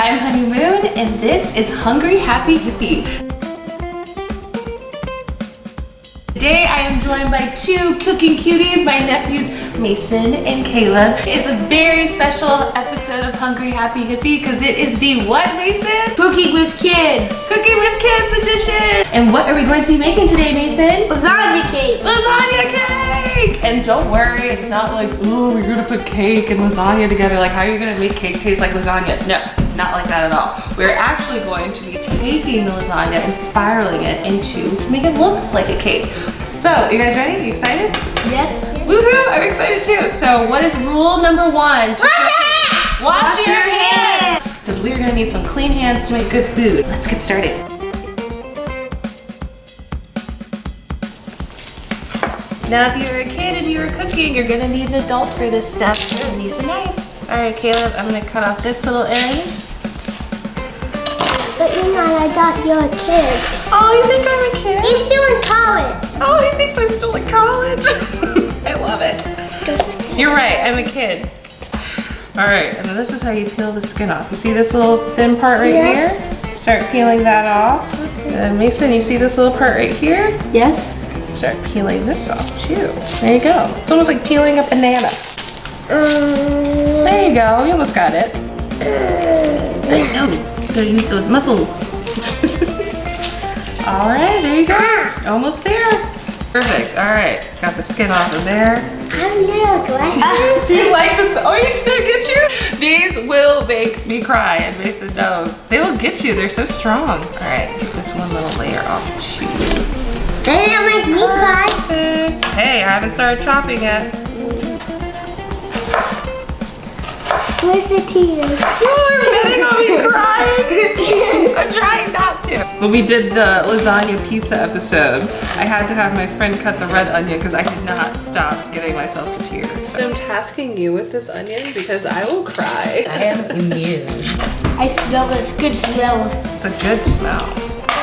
I'm Honeymoon, and this is Hungry Happy Hippie. Today I am joined by two cooking cuties, my nephews Mason and Caleb. It's a very special episode of Hungry Happy Hippie because it is the what, Mason? Cooking with Kids. Cooking with Kids edition. And what are we going to be making today, Mason? Lasagna cake. Lasagna cake! And don't worry, it's not like, oh, we're gonna put cake and lasagna together. Like, how are you gonna make cake taste like lasagna? No, not like that at all. We're actually going to be taking the lasagna and spiraling it to make it look like a cake. So, you guys ready? You excited? Yes. Woohoo! I'm excited too. So, what is rule number 1? Wash your hands! Because we are gonna need some clean hands to make good food. Let's get started. Now, if you're a kid and you were cooking, you're gonna need an adult for this stuff. You're gonna need the knife. All right, Caleb, I'm gonna cut off this little end. But you're not, I thought you're a kid. Oh, you think I'm a kid? You're still in college. Oh, he thinks I'm still in college. I love it. You're right, I'm a kid. All right, and then this is how you peel the skin off. You see this little thin part right here? Start peeling that off. Okay. And then Mason, you see this little part right here? Yes. Start peeling this off too. There you go. It's almost like peeling a banana. There you go, you almost got it. I know, you gotta use those muscles. All right, there you go. Almost there. Perfect, all right. Got the skin off of there. I'm little glad. Do you like this? Oh, you did get you? These will make me cry, and Mason knows. They will get you, they're so strong. All right, get this one little layer off too. They don't make me cry. Perfect. Hey, I haven't started chopping yet. Where's the tears? You're getting on me crying. I'm trying not to. When we did the Lasagna Pizza episode, I had to have my friend cut the red onion because I could not stop getting myself to tears. So I'm tasking you with this onion because I will cry. I am immune. I smell this good smell. It's a good smell.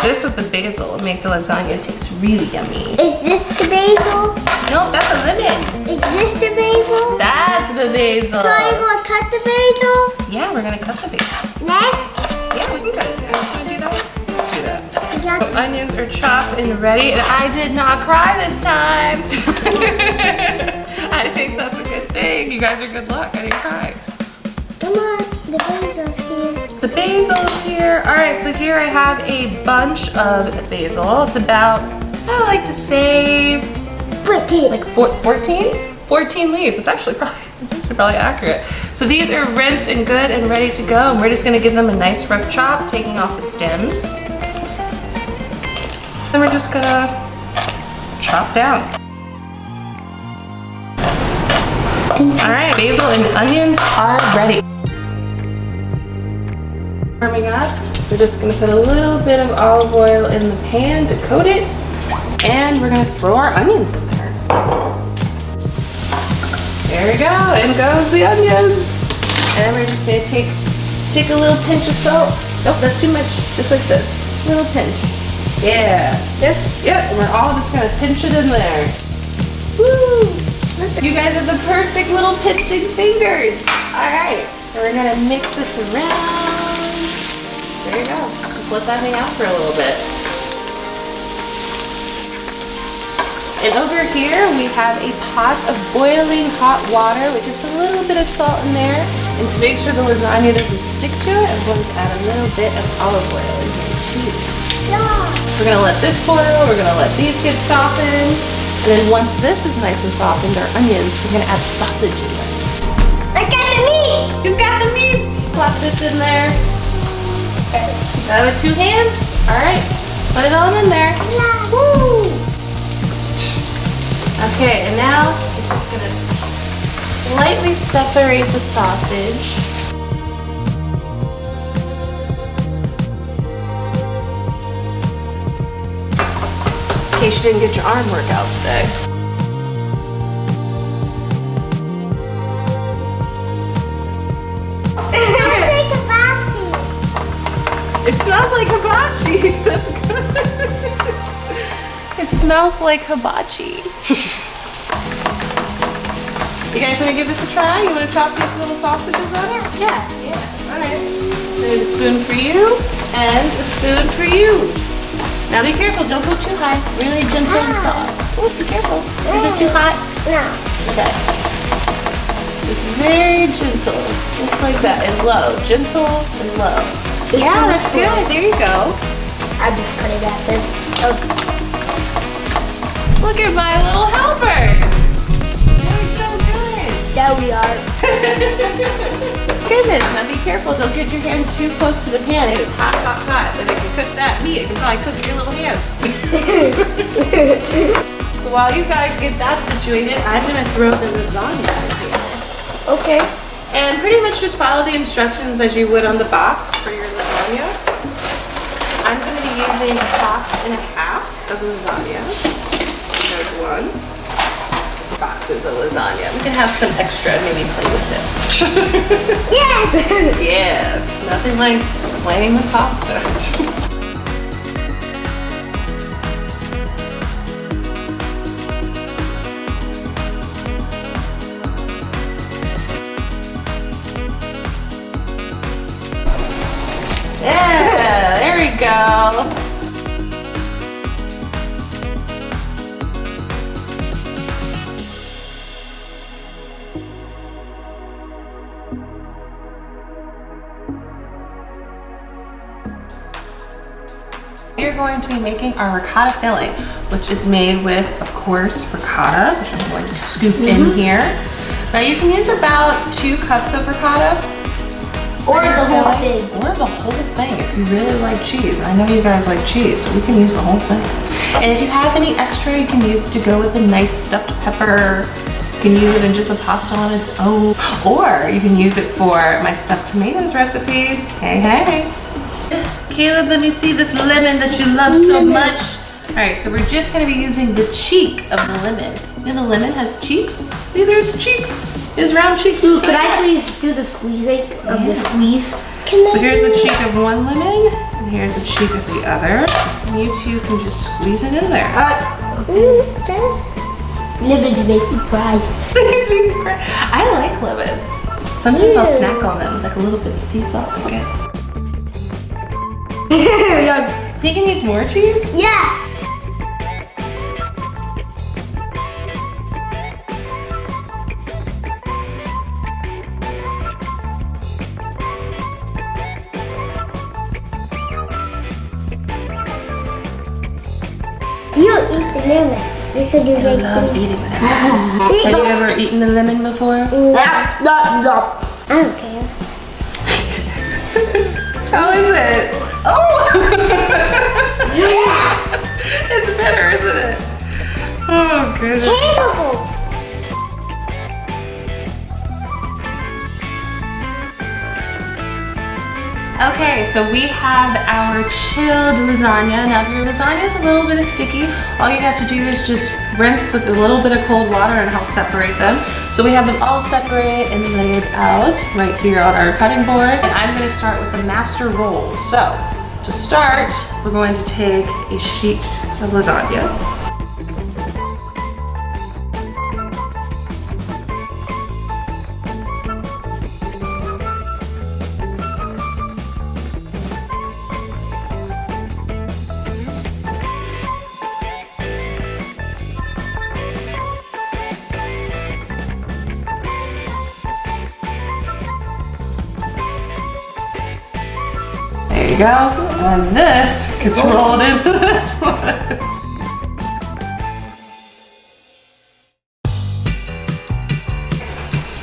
This with the basil will make the lasagna taste really yummy. Is this the basil? No, that's a lemon. Is this the basil? That's the basil. So I'm gonna cut the basil? Yeah, we're gonna cut the basil. Next? Yeah, we can cut it. Want to do that? Let's do that. Yeah. The onions are chopped and ready, and I did not cry this time. I think that's a good thing. You guys are good luck. I didn't cry. Come on, the basil's here. The basil's here. All right, so here I have a bunch of basil. It's about, I like to say, 14. like 14? 14 leaves. It's actually probably accurate. So these are rinsed and good and ready to go. And we're just gonna give them a nice rough chop, taking off the stems. Then we're just gonna chop down. All right, basil and onions are ready. Warming up, we're just gonna put a little bit of olive oil in the pan to coat it, and we're gonna throw our onions in there. There we go, in goes the onions. And we're just gonna take a little pinch of salt. Nope, that's too much, just like this, little pinch. Yeah, yes, yep, and we're all just gonna pinch it in there. Woo! You guys have the perfect little pinching fingers. All right, so we're gonna mix this around. There you go. Just let that hang out for a little bit. And over here we have a pot of boiling hot water with just a little bit of salt in there. And to make sure the lasagna doesn't stick to it, I'm going to add a little bit of olive oil in here too. Yeah. We're gonna let this boil, we're gonna let these get softened. And then once this is nice and softened, our onions, we're gonna add sausage in there. I got the meat. He's got the meats! Plop this in there. Okay. Got it with 2 hands? All right, put it all in there. Yeah. Woo! Okay, and now we're just gonna lightly separate the sausage. In case you didn't get your arm workout today. It smells like hibachi. That's good. It smells like hibachi. You guys want to give this a try? You want to chop these little sausages up? Yeah. Yeah. All right. So Here's a spoon for you and a spoon for you. Now be careful, don't go too high. Really gentle and soft. Oh, be careful. Is it too hot? No. Okay. Just very gentle, just like that, and low. Gentle and low. Yeah, that's good. There you go. I just cut it out there. Okay. Look at my little helpers. Doing so good. There we are. Goodness, now be careful. Don't get your hand too close to the pan. It is hot, hot, hot. And it can cook that meat. It can probably cook your little hand. So while you guys get that situated, I'm going to throw the lasagna in here. Okay. And pretty much just follow the instructions as you would on the box for your lasagna. I'm going to be using a box and a half of lasagna. There's one. Boxes of lasagna. We can have some extra and maybe play with it. Yeah. Yeah, nothing like playing with pasta. Yeah, there we go. We are going to be making our ricotta filling, which is made with, of course, ricotta, which I'm going to scoop in here. Now you can use about 2 cups of ricotta. Or the whole thing. Or the whole thing if you really like cheese. I know you guys like cheese, so we can use the whole thing. And if you have any extra, you can use it to go with a nice stuffed pepper. You can use it in just a pasta on its own. Or you can use it for my stuffed tomatoes recipe. Hey, hey. Caleb, let me see this lemon that you love so much. All right, so we're just gonna be using the cheek of the lemon. You know the lemon has cheeks? These are its cheeks. His round cheeks. Ooh, could I please do the squeezing of the squeeze? So here's the cheek of one lemon, and here's the cheek of the other. And you two can just squeeze it in there. Lemons make me cry. I like lemons. Sometimes I'll snack on them with like a little bit of sea salt. Okay. Think it needs more cheese? Yeah. You eat the lemon. You said you I like love eating lemons. Have you ever eaten a lemon before? I don't care. How is it? Oh! It's bitter, isn't it? Oh, goodness. Terrible. Okay, so we have our chilled lasagna. Now, if your lasagna is a little bit sticky, all you have to do is just rinse with a little bit of cold water and help separate them. So we have them all separated and laid out right here on our cutting board. And I'm gonna start with the master roll. So, to start, we're going to take a sheet of lasagna. There you go. And this gets rolled into this one.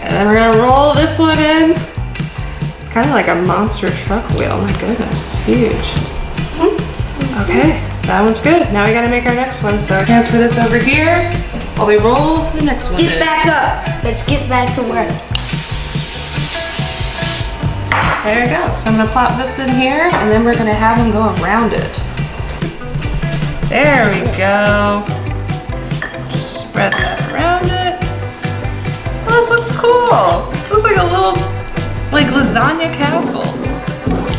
And then we're gonna roll this one in. It's kind of like a monster truck wheel. My goodness, it's huge. Okay, that one's good. Now we gotta make our next one. So transfer this over here while we roll the next one in. Get back up. Let's get back to work. There you go. So I'm gonna plop this in here and then we're gonna have them go around it. There we go. Just spread that around it. Oh, this looks cool. It looks like a little, like lasagna castle.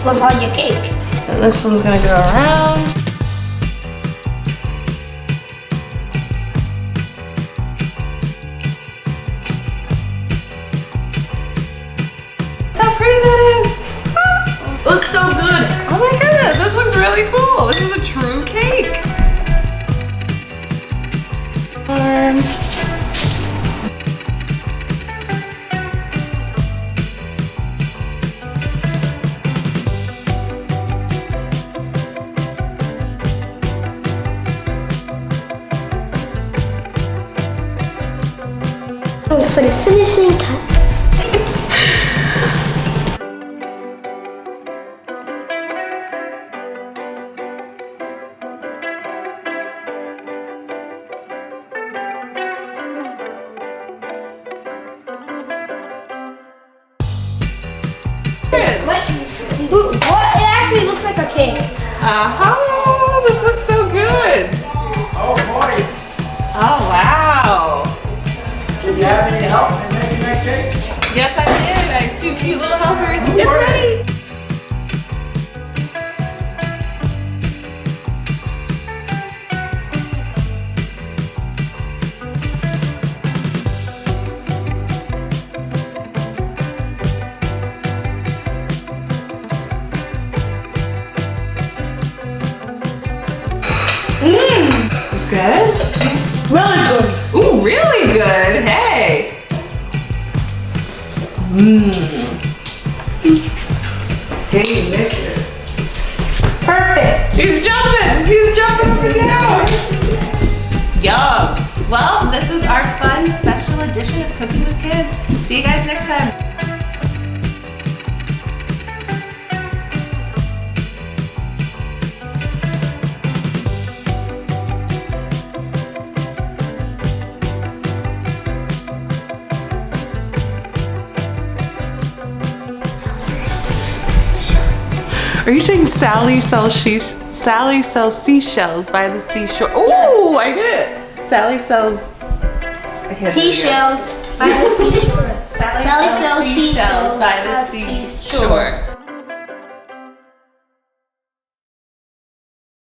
Lasagna cake. And this one's gonna go around. Look how pretty that is. Looks so good. Oh my goodness, this looks really cool. This is a true cake. For the finishing touch. What? It actually looks like a cake. Uh-huh, this looks so good. Oh boy, Oh, wow. did you have any help in making that cake? Yes, I did. I have 2 cute little helpers. It's ready. It's good? Really good. Ooh, really good. Hey. Delicious. Perfect. He's jumping. He's jumping up and down. Yum. Well, this was our fun special edition of Cooking with Kids. See you guys next time. Are you saying Sally sells seashells by the seashore? Ooh, I get it. Sally sells Seashells by the seashore. Sally sells seashells by the seashore.